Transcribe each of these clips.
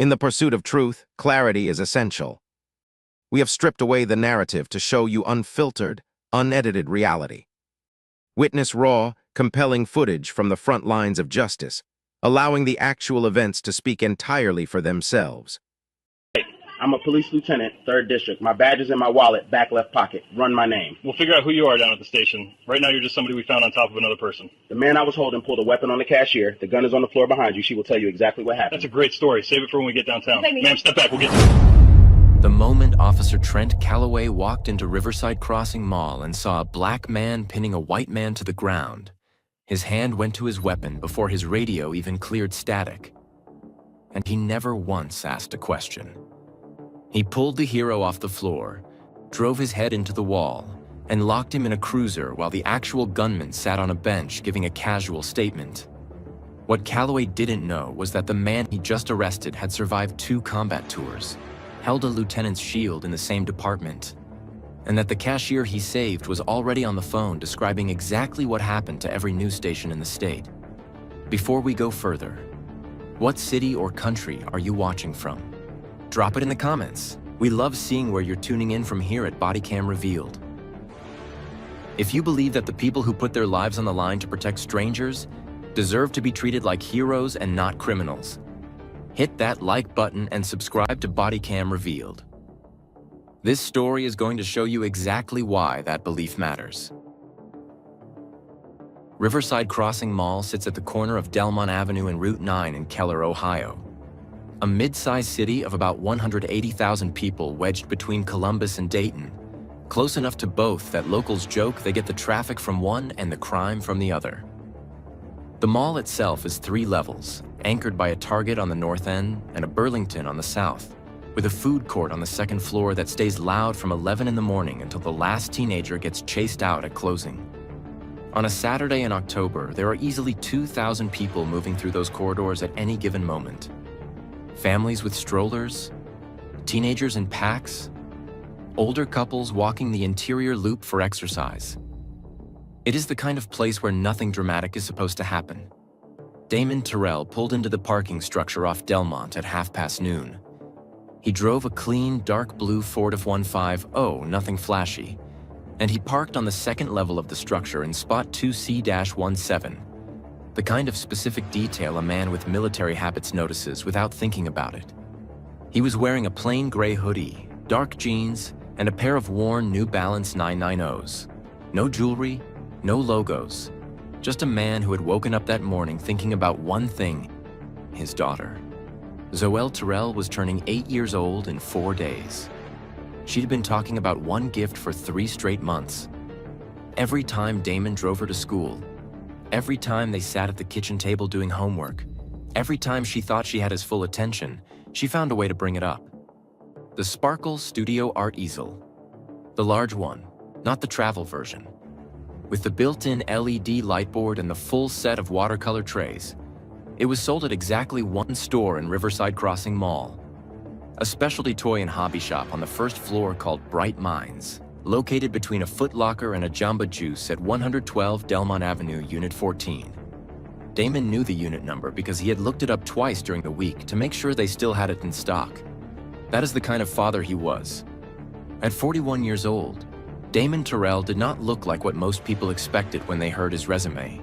In the pursuit of truth, clarity is essential. We have stripped away the narrative to show you unfiltered, unedited reality. Witness raw, compelling footage from the front lines of justice, allowing the actual events to speak entirely for themselves. I'm a police lieutenant, 3rd District. My badge is in my wallet, back left pocket. Run my name. We'll figure out who you are down at the station. Right now, you're just somebody we found on top of another person. The man I was holding pulled a weapon on the cashier. The gun is on the floor behind you. She will tell you exactly what happened. That's a great story. Save it for when we get downtown. Ma'am, step back. We'll get... The moment Officer Trent Calloway walked into Riverside Crossing Mall and saw a black man pinning a white man to the ground, his hand went to his weapon before his radio even cleared static. And he never once asked a question. He pulled the hero off the floor, drove his head into the wall, and locked him in a cruiser while the actual gunman sat on a bench giving a casual statement. What Calloway didn't know was that the man he just arrested had survived 2 combat tours, held a lieutenant's shield in the same department, and that the cashier he saved was already on the phone describing exactly what happened to every news station in the state. Before we go further, what city or country are you watching from? Drop it in the comments. We love seeing where you're tuning in from here at Bodycam Revealed. If you believe that the people who put their lives on the line to protect strangers deserve to be treated like heroes and not criminals, hit that like button and subscribe to Bodycam Revealed. This story is going to show you exactly why that belief matters. Riverside Crossing Mall sits at the corner of Delmont Avenue and Route 9 in Keller, Ohio. A mid-sized city of about 180,000 people wedged between Columbus and Dayton, close enough to both that locals joke they get the traffic from one and the crime from the other. The mall itself is 3 levels, anchored by a Target on the north end and a Burlington on the south, with a food court on the 2nd floor that stays loud from 11 in the morning until the last teenager gets chased out at closing. On a Saturday in October, there are easily 2,000 people moving through those corridors at any given moment. Families with strollers, teenagers in packs, older couples walking the interior loop for exercise. It is the kind of place where nothing dramatic is supposed to happen. Damon Terrell pulled into the parking structure off Delmont at 12:30. He drove a clean, dark blue Ford F-150, nothing flashy, and he parked on the 2nd level of the structure in spot 2C-17, the kind of specific detail a man with military habits notices without thinking about it. He was wearing a plain gray hoodie, dark jeans, and a pair of worn New Balance 990s. No jewelry, no logos, just a man who had woken up that morning thinking about one thing: his daughter. Zoelle Terrell was turning 8 years old in 4 days. She'd been talking about one gift for 3 straight months. Every time Damon drove her to school, every time they sat at the kitchen table doing homework, every time she thought she had his full attention, she found a way to bring it up. The Sparkle Studio Art Easel. The large one, not the travel version. With the built-in LED lightboard and the full set of watercolor trays, it was sold at exactly 1 store in Riverside Crossing Mall, a specialty toy and hobby shop on the 1st floor called Bright Minds, located between a Foot Locker and a Jamba Juice at 112 Delmont Avenue, Unit 14. Damon knew the unit number because he had looked it up twice during the week to make sure they still had it in stock. That is the kind of father he was. At 41 years old, Damon Terrell did not look like what most people expected when they heard his resume.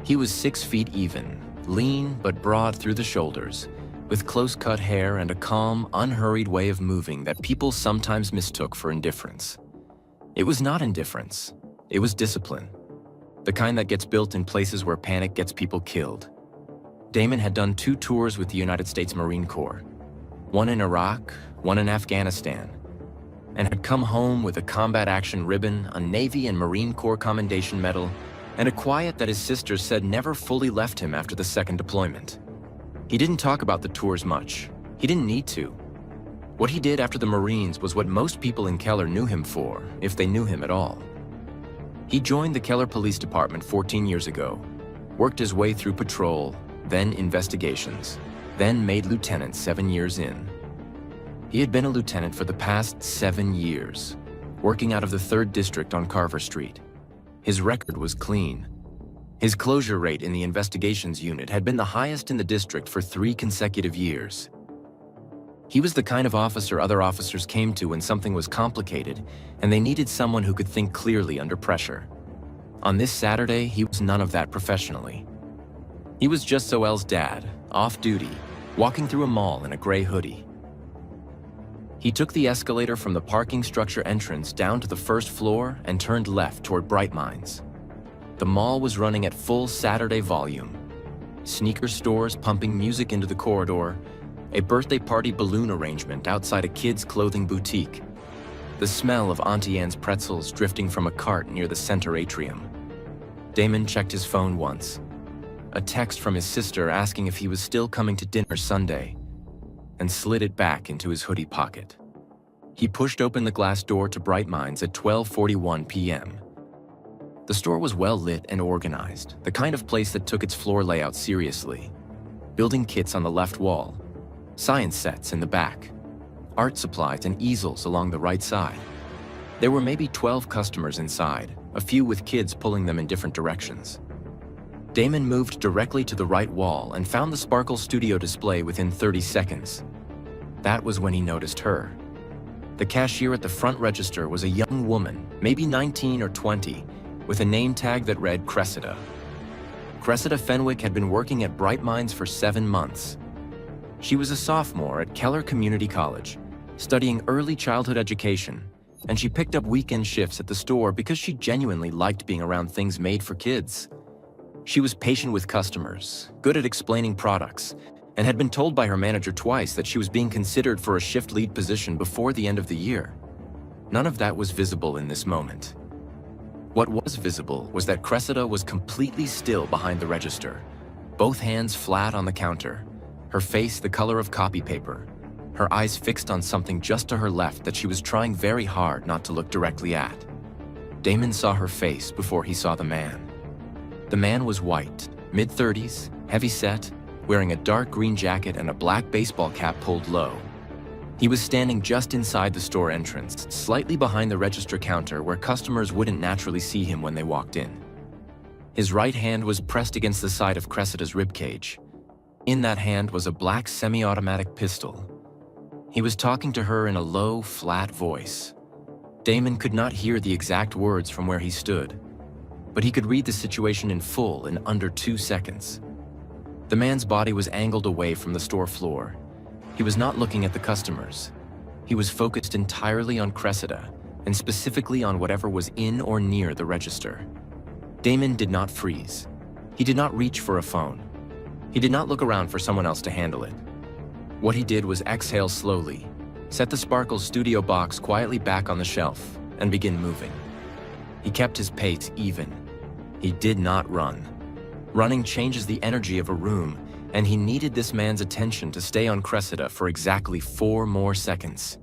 He was 6 feet even, lean but broad through the shoulders, with close-cut hair and a calm, unhurried way of moving that people sometimes mistook for indifference. It was not indifference, it was discipline, the kind that gets built in places where panic gets people killed. Damon had done 2 tours with the United States Marine Corps, one in Iraq, one in Afghanistan, and had come home with a combat action ribbon, a Navy and Marine Corps Commendation Medal, and a quiet that his sisters said never fully left him after the 2nd deployment. He didn't talk about the tours much. He didn't need to. What he did after the Marines was what most people in Keller knew him for, if they knew him at all. He joined the Keller Police Department 14 years ago, worked his way through patrol, then investigations, then made lieutenant 7 years in. He had been a lieutenant for the past 7 years, working out of the 3rd District on Carver Street. His record was clean. His closure rate in the investigations unit had been the highest in the district for 3 consecutive years. He was the kind of officer other officers came to when something was complicated and they needed someone who could think clearly under pressure. On this Saturday, he was none of that professionally. He was just Zoel's dad, off duty, walking through a mall in a gray hoodie. He took the escalator from the parking structure entrance down to the first floor and turned left toward Bright Minds. The mall was running at full Saturday volume. Sneaker stores pumping music into the corridor, a birthday party balloon arrangement outside a kids' clothing boutique, the smell of Auntie Anne's pretzels drifting from a cart near the center atrium. Damon checked his phone once. A text from his sister asking if he was still coming to dinner Sunday, and slid it back into his hoodie pocket. He pushed open the glass door to Bright Minds at 12:41 p.m. The store was well lit and organized, the kind of place that took its floor layout seriously. Building kits on the left wall, science sets in the back, art supplies and easels along the right side. There were maybe 12 customers inside, a few with kids pulling them in different directions. Damon moved directly to the right wall and found the Sparkle Studio display within 30 seconds. That was when he noticed her. The cashier at the front register was a young woman, maybe 19 or 20, with a name tag that read Cressida. Cressida Fenwick had been working at Bright Minds for 7 months. She was a sophomore at Keller Community College, studying early childhood education, and she picked up weekend shifts at the store because she genuinely liked being around things made for kids. She was patient with customers, good at explaining products, and had been told by her manager twice that she was being considered for a shift lead position before the end of the year. None of that was visible in this moment. What was visible was that Cressida was completely still behind the register, both hands flat on the counter, her face the color of copy paper, her eyes fixed on something just to her left that she was trying very hard not to look directly at. Damon saw her face before he saw the man. The man was white, mid-30s, heavy-set, wearing a dark green jacket and a black baseball cap pulled low. He was standing just inside the store entrance, slightly behind the register counter where customers wouldn't naturally see him when they walked in. His right hand was pressed against the side of Cressida's ribcage. In that hand was a black semi-automatic pistol. He was talking to her in a low, flat voice. Damon could not hear the exact words from where he stood, but he could read the situation in full in under 2 seconds. The man's body was angled away from the store floor. He was not looking at the customers. He was focused entirely on Cressida, and specifically on whatever was in or near the register. Damon did not freeze. He did not reach for a phone. He did not look around for someone else to handle it. What he did was exhale slowly, set the Sparkle Studio box quietly back on the shelf, and begin moving. He kept his pace even. He did not run. Running changes the energy of a room, and he needed this man's attention to stay on Cressida for exactly 4 more seconds.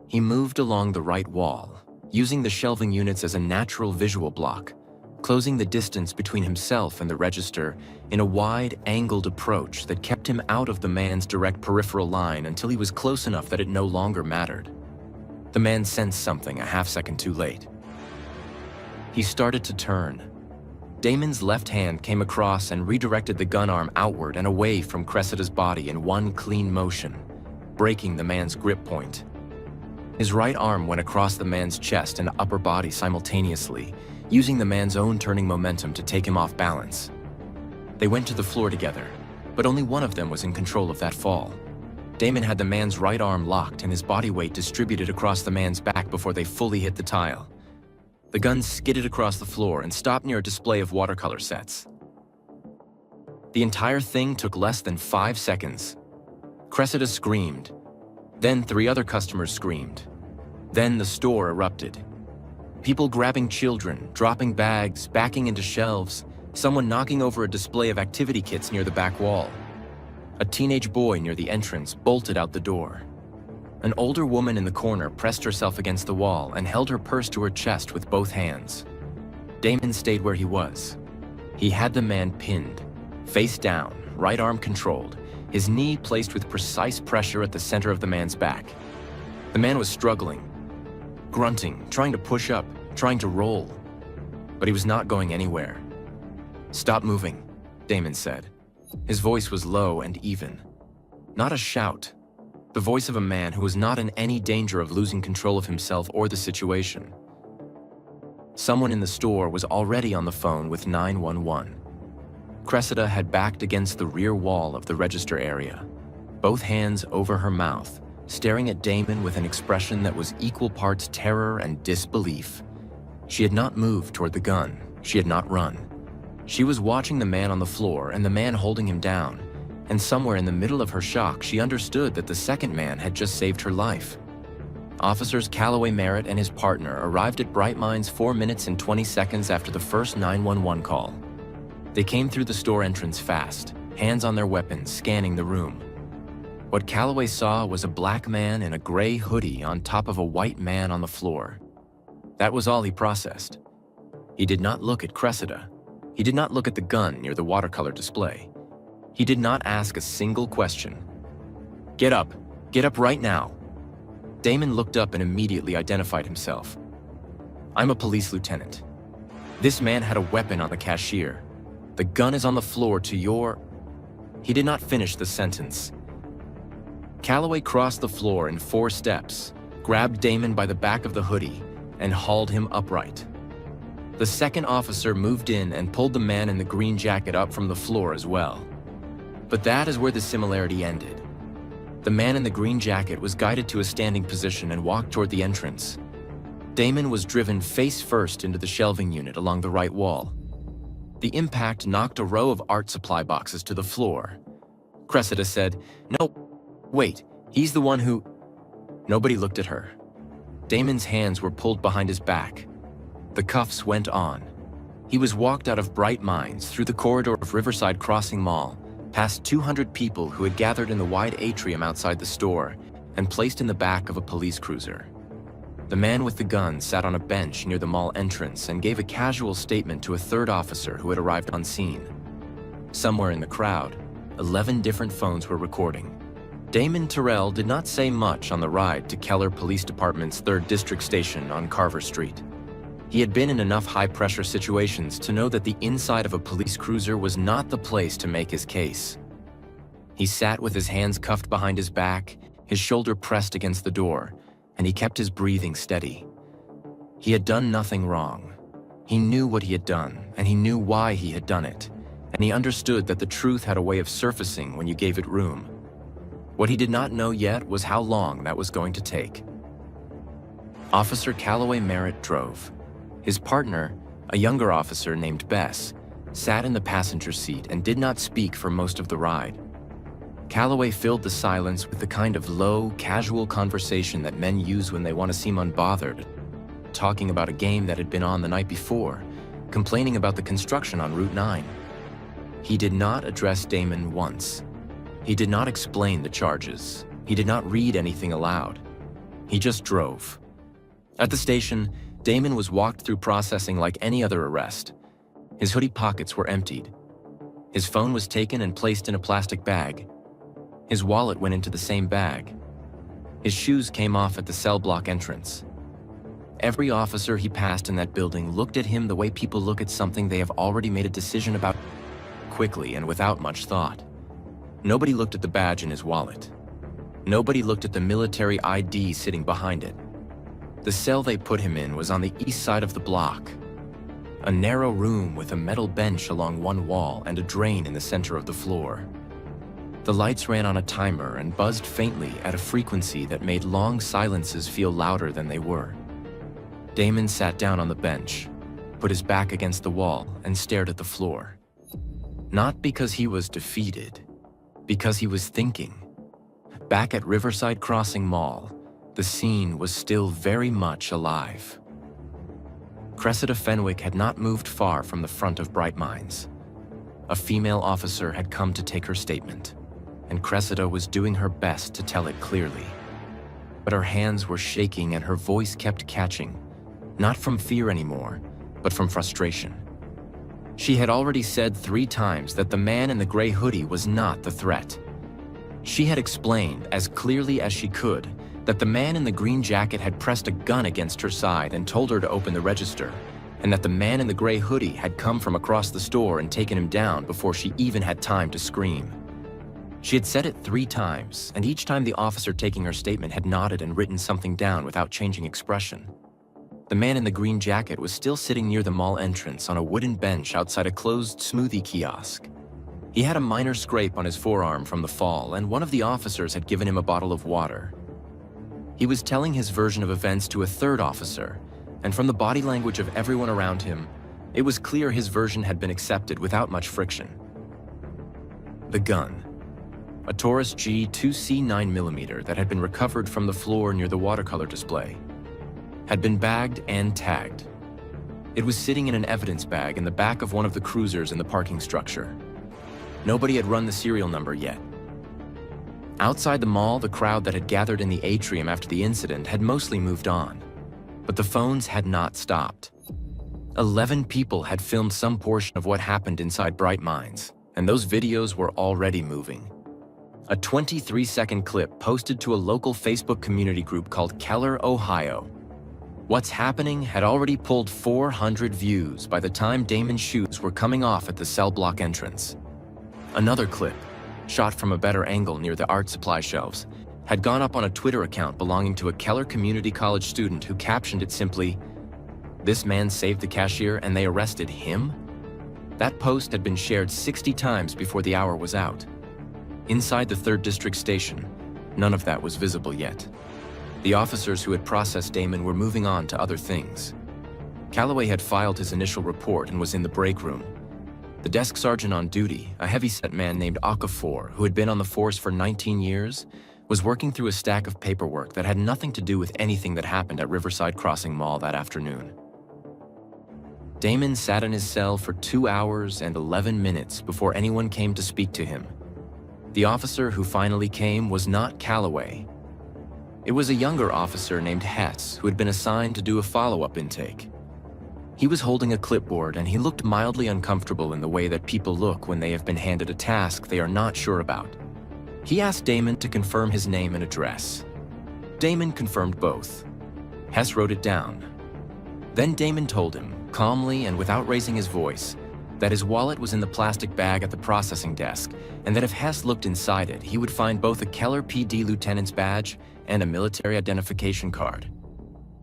He moved along the right wall, using the shelving units as a natural visual block, closing the distance between himself and the register in a wide, angled approach that kept him out of the man's direct peripheral line until he was close enough that it no longer mattered. The man sensed something a half-second too late. He started to turn. Damon's left hand came across and redirected the gun arm outward and away from Cressida's body in one clean motion, breaking the man's grip point. His right arm went across the man's chest and upper body simultaneously, using the man's own turning momentum to take him off balance. They went to the floor together, but only one of them was in control of that fall. Damon had the man's right arm locked and his body weight distributed across the man's back before they fully hit the tile. The gun skidded across the floor and stopped near a display of watercolor sets. The entire thing took less than 5 seconds. Cressida screamed. Then 3 other customers screamed. Then the store erupted. People grabbing children, dropping bags, backing into shelves, someone knocking over a display of activity kits near the back wall. A teenage boy near the entrance bolted out the door. An older woman in the corner pressed herself against the wall and held her purse to her chest with both hands. Damon stayed where he was. He had the man pinned, face down, right arm controlled, his knee placed with precise pressure at the center of the man's back. The man was struggling, grunting, trying to push up, trying to roll, but he was not going anywhere. "Stop moving," Damon said. His voice was low and even. Not a shout, the voice of a man who was not in any danger of losing control of himself or the situation. Someone in the store was already on the phone with 911. Cressida had backed against the rear wall of the register area, both hands over her mouth, staring at Damon with an expression that was equal parts terror and disbelief. She had not moved toward the gun. She had not run. She was watching the man on the floor and the man holding him down, and somewhere in the middle of her shock, she understood that the second man had just saved her life. Officers Callaway Merritt and his partner arrived at Bright Minds 4 minutes and 20 seconds after the first 911 call. They came through the store entrance fast, hands on their weapons, scanning the room. What Callaway saw was a black man in a gray hoodie on top of a white man on the floor. That was all he processed. He did not look at Cressida. He did not look at the gun near the watercolor display. He did not ask a single question. Get up right now." Damon looked up and immediately identified himself. "I'm a police lieutenant. This man had a weapon on the cashier. The gun is on the floor to your..." He did not finish the sentence. Callaway crossed the floor in 4 steps, grabbed Damon by the back of the hoodie, and hauled him upright. The second officer moved in and pulled the man in the green jacket up from the floor as well. But that is where the similarity ended. The man in the green jacket was guided to a standing position and walked toward the entrance. Damon was driven face first into the shelving unit along the right wall. The impact knocked a row of art supply boxes to the floor. Cressida said, "No, wait, he's the one who..." Nobody looked at her. Damon's hands were pulled behind his back. The cuffs went on. He was walked out of Bright Minds through the corridor of Riverside Crossing Mall, past 200 people who had gathered in the wide atrium outside the store, and placed in the back of a police cruiser. The man with the gun sat on a bench near the mall entrance and gave a casual statement to a third officer who had arrived on scene. Somewhere in the crowd, 11 different phones were recording. Damon Terrell did not say much on the ride to Keller Police Department's 3rd District Station on Carver Street. He had been in enough high-pressure situations to know that the inside of a police cruiser was not the place to make his case. He sat with his hands cuffed behind his back, his shoulder pressed against the door, and he kept his breathing steady. He had done nothing wrong. He knew what he had done, and he knew why he had done it, and he understood that the truth had a way of surfacing when you gave it room. What he did not know yet was how long that was going to take. Officer Callaway Merritt drove. His partner, a younger officer named Bess, sat in the passenger seat and did not speak for most of the ride. Callaway filled the silence with the kind of low, casual conversation that men use when they want to seem unbothered, talking about a game that had been on the night before, complaining about the construction on Route 9. He did not address Damon once. He did not explain the charges. He did not read anything aloud. He just drove. At the station, Damon was walked through processing like any other arrest. His hoodie pockets were emptied. His phone was taken and placed in a plastic bag. His wallet went into the same bag. His shoes came off at the cell block entrance. Every officer he passed in that building looked at him the way people look at something they have already made a decision about, quickly and without much thought. Nobody looked at the badge in his wallet. Nobody looked at the military ID sitting behind it. The cell they put him in was on the east side of the block. A narrow room with a metal bench along one wall and a drain in the center of the floor. The lights ran on a timer and buzzed faintly at a frequency that made long silences feel louder than they were. Damon sat down on the bench, put his back against the wall, and stared at the floor. Not because he was defeated, because he was thinking. Back at Riverside Crossing Mall, the scene was still very much alive. Cressida Fenwick had not moved far from the front of Bright Minds. A female officer had come to take her statement, and Cressida was doing her best to tell it clearly. But her hands were shaking and her voice kept catching, not from fear anymore, but from frustration. She had already said 3 times that the man in the gray hoodie was not the threat. She had explained as clearly as she could that the man in the green jacket had pressed a gun against her side and told her to open the register, and that the man in the gray hoodie had come from across the store and taken him down before she even had time to scream. She had said it 3 times, and each time the officer taking her statement had nodded and written something down without changing expression. The man in the green jacket was still sitting near the mall entrance on a wooden bench outside a closed smoothie kiosk. He had a minor scrape on his forearm from the fall, and one of the officers had given him a bottle of water. He was telling his version of events to a third officer, and from the body language of everyone around him, it was clear his version had been accepted without much friction. The gun. A Taurus G 2C 9mm that had been recovered from the floor near the watercolor display, had been bagged and tagged. It was sitting in an evidence bag in the back of one of the cruisers in the parking structure. Nobody had run the serial number yet. Outside the mall, the crowd that had gathered in the atrium after the incident had mostly moved on, but the phones had not stopped. 11 people had filmed some portion of what happened inside Bright Minds, and those videos were already moving. A 23-second clip posted to a local Facebook community group called Keller, Ohio. What's Happening had already pulled 400 views by the time Damon's shoes were coming off at the cell block entrance. Another clip, shot from a better angle near the art supply shelves, had gone up on a Twitter account belonging to a Keller Community College student who captioned it simply, "This man saved the cashier and they arrested him?" That post had been shared 60 times before the hour was out. Inside the 3rd District station, none of that was visible yet. The officers who had processed Damon were moving on to other things. Calloway had filed his initial report and was in the break room. The desk sergeant on duty, a heavyset man named Okafor, who had been on the force for 19 years, was working through a stack of paperwork that had nothing to do with anything that happened at Riverside Crossing Mall that afternoon. Damon sat in his cell for 2 hours and 11 minutes before anyone came to speak to him. The officer who finally came was not Calloway. It was a younger officer named Hess who had been assigned to do a follow-up intake. He was holding a clipboard and he looked mildly uncomfortable in the way that people look when they have been handed a task they are not sure about. He asked Damon to confirm his name and address. Damon confirmed both. Hess wrote it down. Then Damon told him, calmly and without raising his voice, that his wallet was in the plastic bag at the processing desk, and that if Hess looked inside it, he would find both a Keller PD lieutenant's badge and a military identification card.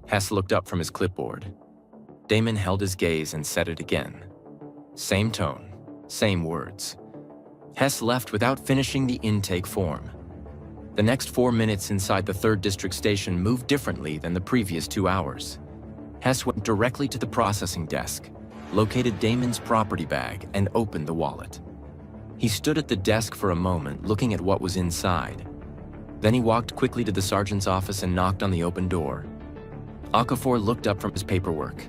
Hess looked up from his clipboard. Damon held his gaze and said it again. Same tone, same words. Hess left without finishing the intake form. The next 4 minutes inside the 3rd District station moved differently than the previous 2 hours. Hess went directly to the processing desk, located Damon's property bag, and opened the wallet. He stood at the desk for a moment, looking at what was inside. Then he walked quickly to the sergeant's office and knocked on the open door. Okafor looked up from his paperwork.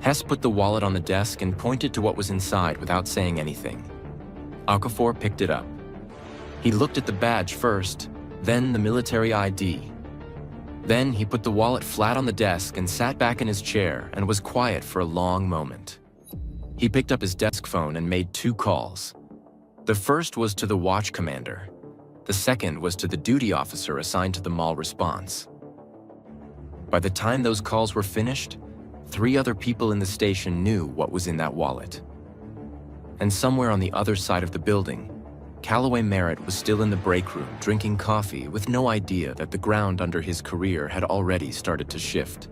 Hess put the wallet on the desk and pointed to what was inside without saying anything. Okafor picked it up. He looked at the badge first, then the military ID. Then he put the wallet flat on the desk and sat back in his chair and was quiet for a long moment. He picked up his desk phone and made 2 calls. The first was to the watch commander. The second was to the duty officer assigned to the mall response. By the time those calls were finished, 3 other people in the station knew what was in that wallet. And somewhere on the other side of the building, Calloway Merritt was still in the break room drinking coffee with no idea that the ground under his career had already started to shift.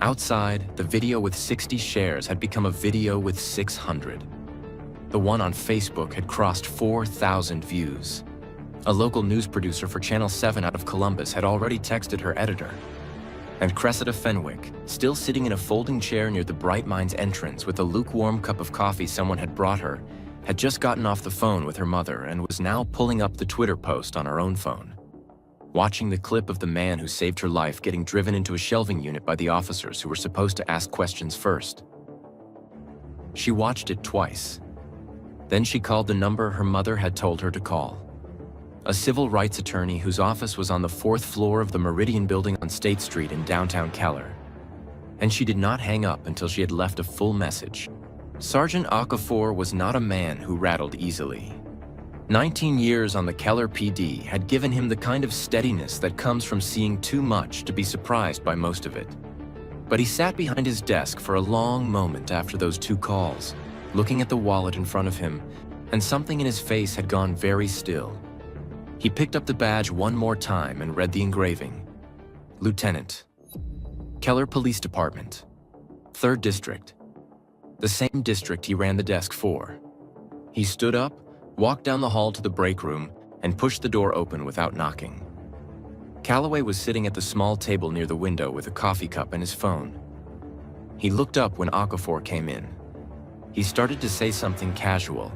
Outside, the video with 60 shares had become a video with 600. The one on Facebook had crossed 4,000 views. A local news producer for Channel 7 out of Columbus had already texted her editor. And Cressida Fenwick, still sitting in a folding chair near the Bright Minds entrance with a lukewarm cup of coffee someone had brought her, had just gotten off the phone with her mother and was now pulling up the Twitter post on her own phone. Watching the clip of the man who saved her life getting driven into a shelving unit by the officers who were supposed to ask questions first. She watched it twice. Then she called the number her mother had told her to call. A civil rights attorney whose office was on the 4th floor of the Meridian building on State Street in downtown Keller. And she did not hang up until she had left a full message. Sergeant Okafor was not a man who rattled easily. 19 years on the Keller PD had given him the kind of steadiness that comes from seeing too much to be surprised by most of it. But he sat behind his desk for a long moment after those 2 calls, looking at the wallet in front of him and something in his face had gone very still. He picked up the badge one more time and read the engraving. Lieutenant. Keller Police Department. 3rd District. The same district he ran the desk for. He stood up, walked down the hall to the break room, and pushed the door open without knocking. Calloway was sitting at the small table near the window with a coffee cup and his phone. He looked up when Okafor came in. He started to say something casual.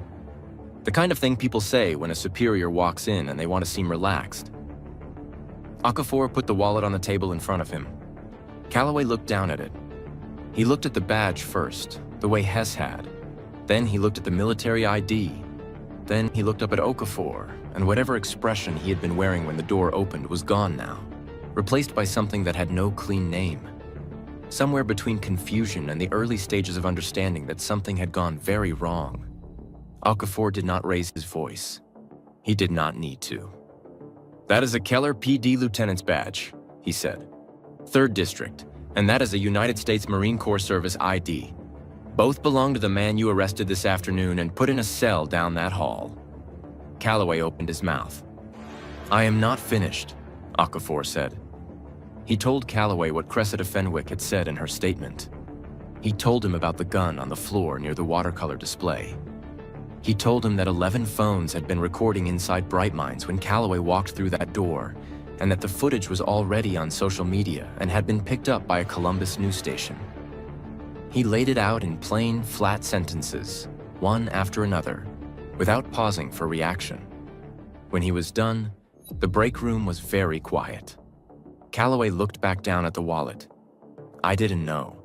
The kind of thing people say when a superior walks in and they want to seem relaxed. Okafor put the wallet on the table in front of him. Calloway looked down at it. He looked at the badge first, the way Hess had. Then he looked at the military ID. Then he looked up at Okafor, and whatever expression he had been wearing when the door opened was gone now, replaced by something that had no clean name. Somewhere between confusion and the early stages of understanding that something had gone very wrong. Okafor did not raise his voice. He did not need to. "That is a Keller PD Lieutenant's badge," he said. "3rd District, and that is a United States Marine Corps Service ID. Both belong to the man you arrested this afternoon and put in a cell down that hall." Calloway opened his mouth. "I am not finished," Okafor said. He told Calloway what Cressida Fenwick had said in her statement. He told him about the gun on the floor near the watercolor display. He told him that 11 phones had been recording inside Bright Minds when Calloway walked through that door, and that the footage was already on social media and had been picked up by a Columbus news station. He laid it out in plain, flat sentences, one after another, without pausing for reaction. When he was done, the break room was very quiet. Calloway looked back down at the wallet. "I didn't know."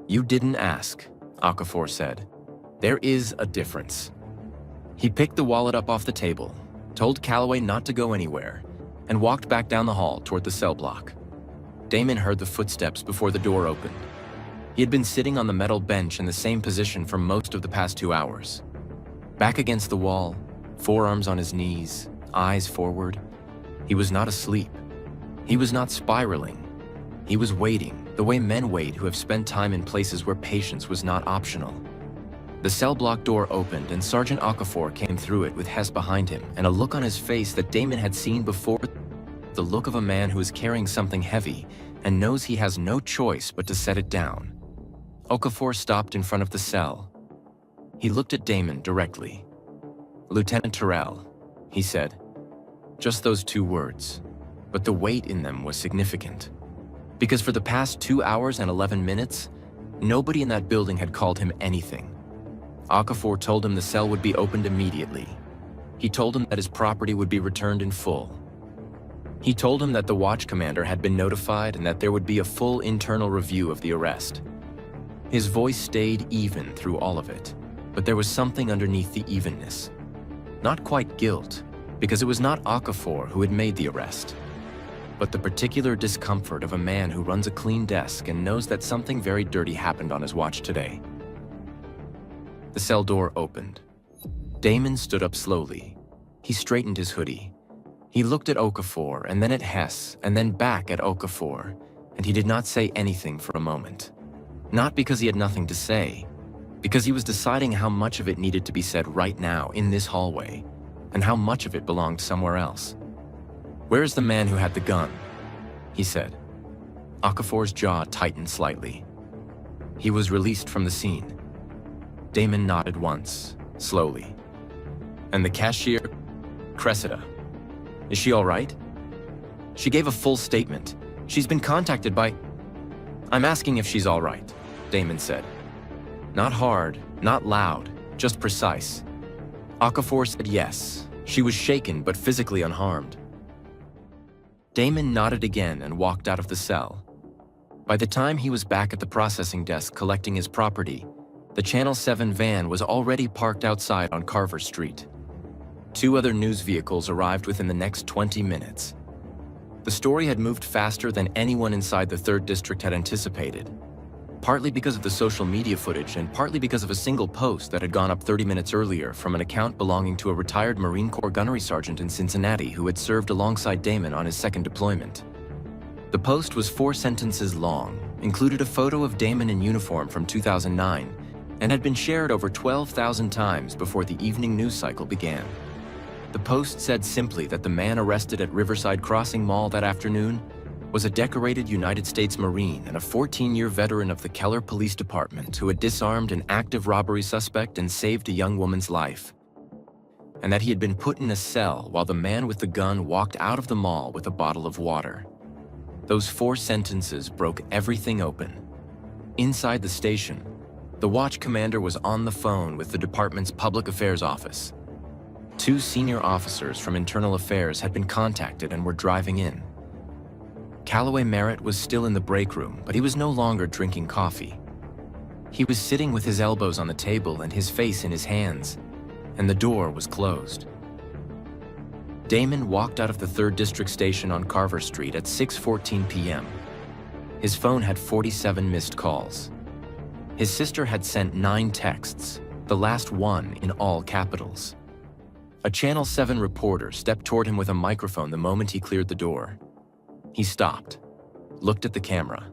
"You didn't ask," Okafor said. "There is a difference." He picked the wallet up off the table, told Calloway not to go anywhere, and walked back down the hall toward the cell block. Damon heard the footsteps before the door opened. He had been sitting on the metal bench in the same position for most of the past 2 hours. Back against the wall, forearms on his knees, eyes forward. He was not asleep. He was not spiraling. He was waiting, the way men wait who have spent time in places where patience was not optional. The cell block door opened and Sergeant Okafor came through it with Hess behind him and a look on his face that Damon had seen before, the look of a man who is carrying something heavy and knows he has no choice but to set it down. Okafor stopped in front of the cell. He looked at Damon directly. "Lieutenant Terrell," he said. Just those 2 words, but the weight in them was significant. Because for the past 2 hours and 11 minutes, nobody in that building had called him anything. Okafor told him the cell would be opened immediately. He told him that his property would be returned in full. He told him that the watch commander had been notified and that there would be a full internal review of the arrest. His voice stayed even through all of it, but there was something underneath the evenness. Not quite guilt, because it was not Okafor who had made the arrest, but the particular discomfort of a man who runs a clean desk and knows that something very dirty happened on his watch today. The cell door opened. Damon stood up slowly. He straightened his hoodie. He looked at Okafor and then at Hess and then back at Okafor, and he did not say anything for a moment. Not because he had nothing to say, because he was deciding how much of it needed to be said right now in this hallway, and how much of it belonged somewhere else. "Where is the man who had the gun?" he said. Okafor's jaw tightened slightly. "He was released from the scene." Damon nodded once, slowly. "And the cashier, Cressida, is she all right?" "She gave a full statement. She's been contacted by—" "I'm asking if she's all right," Damon said. Not hard, not loud, just precise. Okafor said yes. She was shaken but physically unharmed. Damon nodded again and walked out of the cell. By the time he was back at the processing desk collecting his property, the Channel 7 van was already parked outside on Carver Street. 2 other news vehicles arrived within the next 20 minutes. The story had moved faster than anyone inside the 3rd District had anticipated, partly because of the social media footage and partly because of a single post that had gone up 30 minutes earlier from an account belonging to a retired Marine Corps gunnery sergeant in Cincinnati who had served alongside Damon on his 2nd deployment. The post was 4 sentences long, included a photo of Damon in uniform from 2009, and had been shared over 12,000 times before the evening news cycle began. The post said simply that the man arrested at Riverside Crossing Mall that afternoon was a decorated United States Marine and a 14-year veteran of the Keller Police Department who had disarmed an active robbery suspect and saved a young woman's life, and that he had been put in a cell while the man with the gun walked out of the mall with a bottle of water. Those 4 sentences broke everything open. Inside the station, the watch commander was on the phone with the department's public affairs office. 2 senior officers from Internal Affairs had been contacted and were driving in. Callaway Merritt was still in the break room, but he was no longer drinking coffee. He was sitting with his elbows on the table and his face in his hands, and the door was closed. Damon walked out of the 3rd District station on Carver Street at 6:14 p.m. His phone had 47 missed calls. His sister had sent 9 texts, the last one in all capitals. A Channel 7 reporter stepped toward him with a microphone the moment he cleared the door. He stopped, looked at the camera,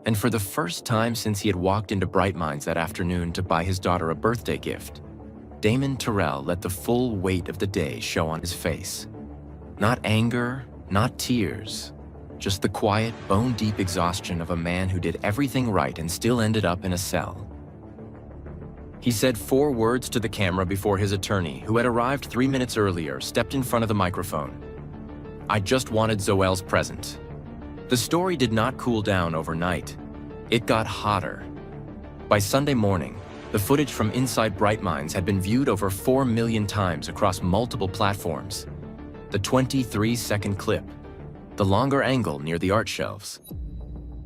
and for the first time since he had walked into Bright Minds that afternoon to buy his daughter a birthday gift, Damon Terrell let the full weight of the day show on his face. Not anger, not tears, just the quiet, bone-deep exhaustion of a man who did everything right and still ended up in a cell. He said 4 words to the camera before his attorney, who had arrived 3 minutes earlier, stepped in front of the microphone. "I just wanted Zoel's present." The story did not cool down overnight. It got hotter. By Sunday morning, the footage from inside Bright Minds had been viewed over 4 million times across multiple platforms. The 23-second clip, the longer angle near the art shelves,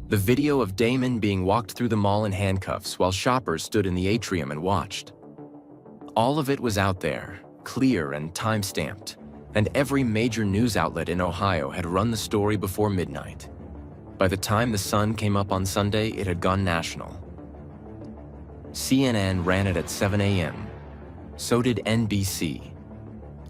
the video of Damon being walked through the mall in handcuffs while shoppers stood in the atrium and watched. All of it was out there, clear and time-stamped, and every major news outlet in Ohio had run the story before midnight. By the time the sun came up on Sunday, it had gone national. CNN ran it at 7 a.m. So did NBC.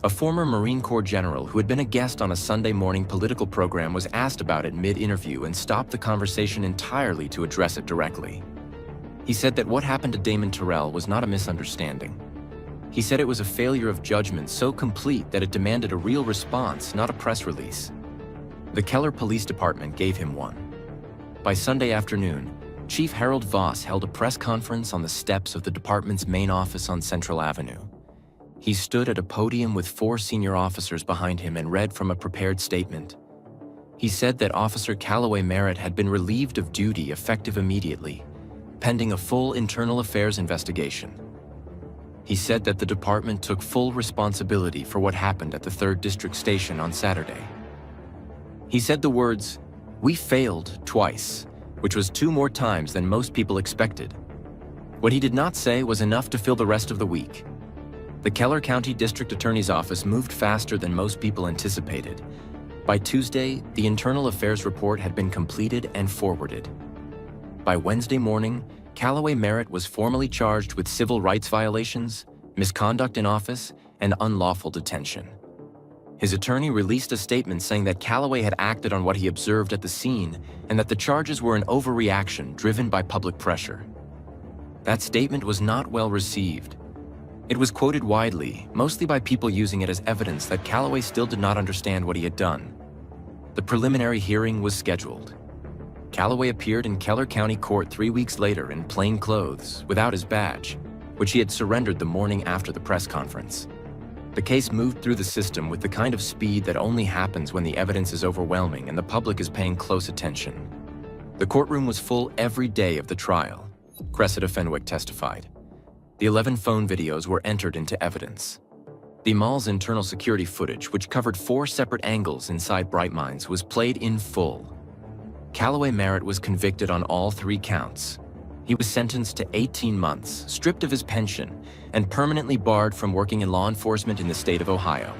A former Marine Corps general who had been a guest on a Sunday morning political program was asked about it mid-interview and stopped the conversation entirely to address it directly. He said that what happened to Damon Terrell was not a misunderstanding. He said it was a failure of judgment so complete that it demanded a real response, not a press release. The Keller Police Department gave him one. By Sunday afternoon, Chief Harold Voss held a press conference on the steps of the department's main office on Central Avenue. He stood at a podium with 4 senior officers behind him and read from a prepared statement. He said that Officer Callaway Merritt had been relieved of duty effective immediately, pending a full internal affairs investigation. He said that the department took full responsibility for what happened at the 3rd District station on Saturday. He said the words, "We failed twice," which was 2 more times than most people expected. What he did not say was enough to fill the rest of the week. The Keller County District Attorney's Office moved faster than most people anticipated. By Tuesday, the Internal Affairs report had been completed and forwarded. By Wednesday morning, Callaway Merritt was formally charged with civil rights violations, misconduct in office, and unlawful detention. His attorney released a statement saying that Callaway had acted on what he observed at the scene and that the charges were an overreaction driven by public pressure. That statement was not well received. It was quoted widely, mostly by people using it as evidence that Callaway still did not understand what he had done. The preliminary hearing was scheduled. Callaway appeared in Keller County Court 3 weeks later in plain clothes, without his badge, which he had surrendered the morning after the press conference. The case moved through the system with the kind of speed that only happens when the evidence is overwhelming and the public is paying close attention. The courtroom was full every day of the trial, Cressida Fenwick testified. The 11 phone videos were entered into evidence. The mall's internal security footage, which covered 4 separate angles inside Bright Minds, was played in full. Callaway Merritt was convicted on all 3 counts. He was sentenced to 18 months, stripped of his pension, and permanently barred from working in law enforcement in the state of Ohio.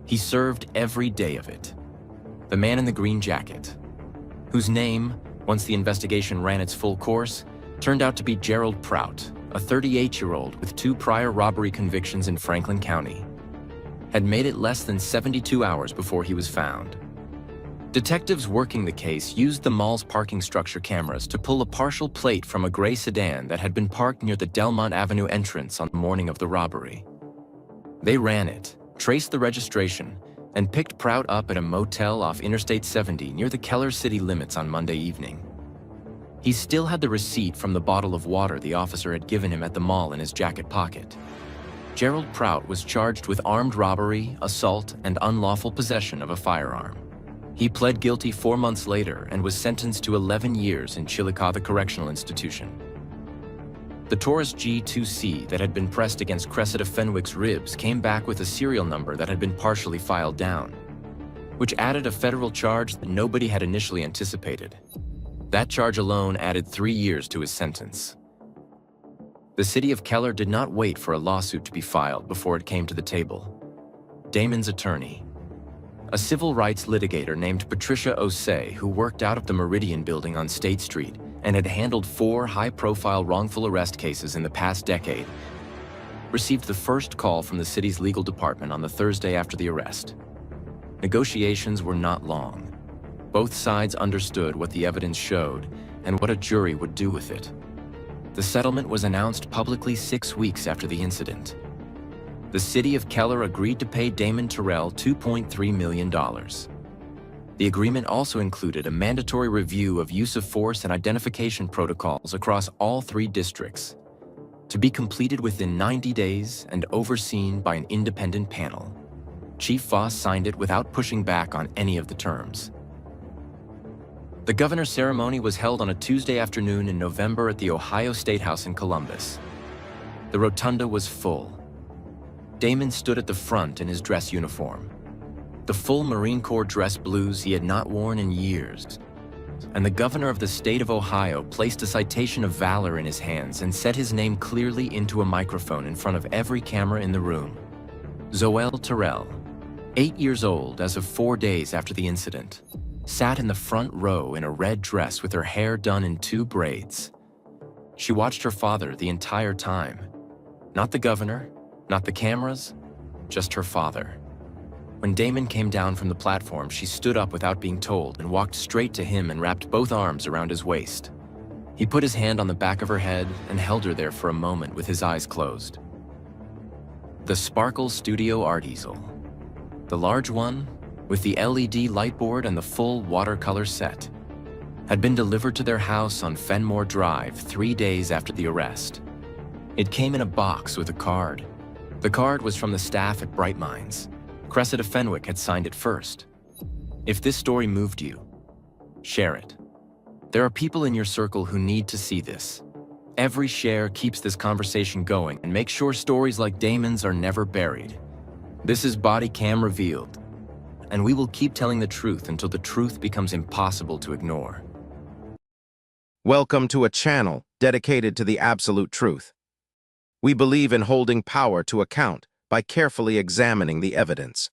He served every day of it. The man in the green jacket, whose name, once the investigation ran its full course, turned out to be Gerald Prout, a 38-year-old with 2 prior robbery convictions in Franklin County, had made it less than 72 hours before he was found. Detectives working the case used the mall's parking structure cameras to pull a partial plate from a gray sedan that had been parked near the Delmont Avenue entrance on the morning of the robbery. They ran it, traced the registration, and picked Prout up at a motel off Interstate 70 near the Keller city limits on Monday evening. He still had the receipt from the bottle of water the officer had given him at the mall in his jacket pocket. Gerald Prout was charged with armed robbery, assault, and unlawful possession of a firearm. He pled guilty 4 months later and was sentenced to 11 years in Chillicothe Correctional Institution. The Taurus G2C that had been pressed against Cressida Fenwick's ribs came back with a serial number that had been partially filed down, which added a federal charge that nobody had initially anticipated. That charge alone added 3 years to his sentence. The city of Keller did not wait for a lawsuit to be filed before it came to the table. Damon's attorney, a civil rights litigator named Patricia Osei, who worked out of the Meridian building on State Street and had handled 4 high-profile wrongful arrest cases in the past decade, received the first call from the city's legal department on the Thursday after the arrest. Negotiations were not long. Both sides understood what the evidence showed and what a jury would do with it. The settlement was announced publicly 6 weeks after the incident. The city of Keller agreed to pay Damon Terrell $2.3 million. The agreement also included a mandatory review of use of force and identification protocols across all 3 districts, to be completed within 90 days and overseen by an independent panel. Chief Voss signed it without pushing back on any of the terms. The governor's ceremony was held on a Tuesday afternoon in November at the Ohio State House in Columbus. The rotunda was full. Damon stood at the front in his dress uniform, the full Marine Corps dress blues he had not worn in years, and the governor of the state of Ohio placed a citation of valor in his hands and said his name clearly into a microphone in front of every camera in the room. Zoelle Terrell, 8 years old as of 4 days after the incident, sat in the front row in a red dress with her hair done in 2 braids. She watched her father the entire time. Not the governor, not the cameras, just her father. When Damon came down from the platform, she stood up without being told and walked straight to him and wrapped both arms around his waist. He put his hand on the back of her head and held her there for a moment with his eyes closed. The Sparkle Studio art easel. The large one, with the LED light board and the full watercolor set, had been delivered to their house on Fenmore Drive 3 days after the arrest. It came in a box with a card. The card was from the staff at Bright Minds. Cressida Fenwick had signed it first. If this story moved you, share it. There are people in your circle who need to see this. Every share keeps this conversation going and makes sure stories like Damon's are never buried. This is Bodycam Revealed, and we will keep telling the truth until the truth becomes impossible to ignore. Welcome to a channel dedicated to the absolute truth. We believe in holding power to account by carefully examining the evidence.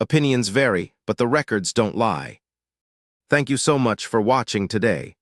Opinions vary, but the records don't lie. Thank you so much for watching today.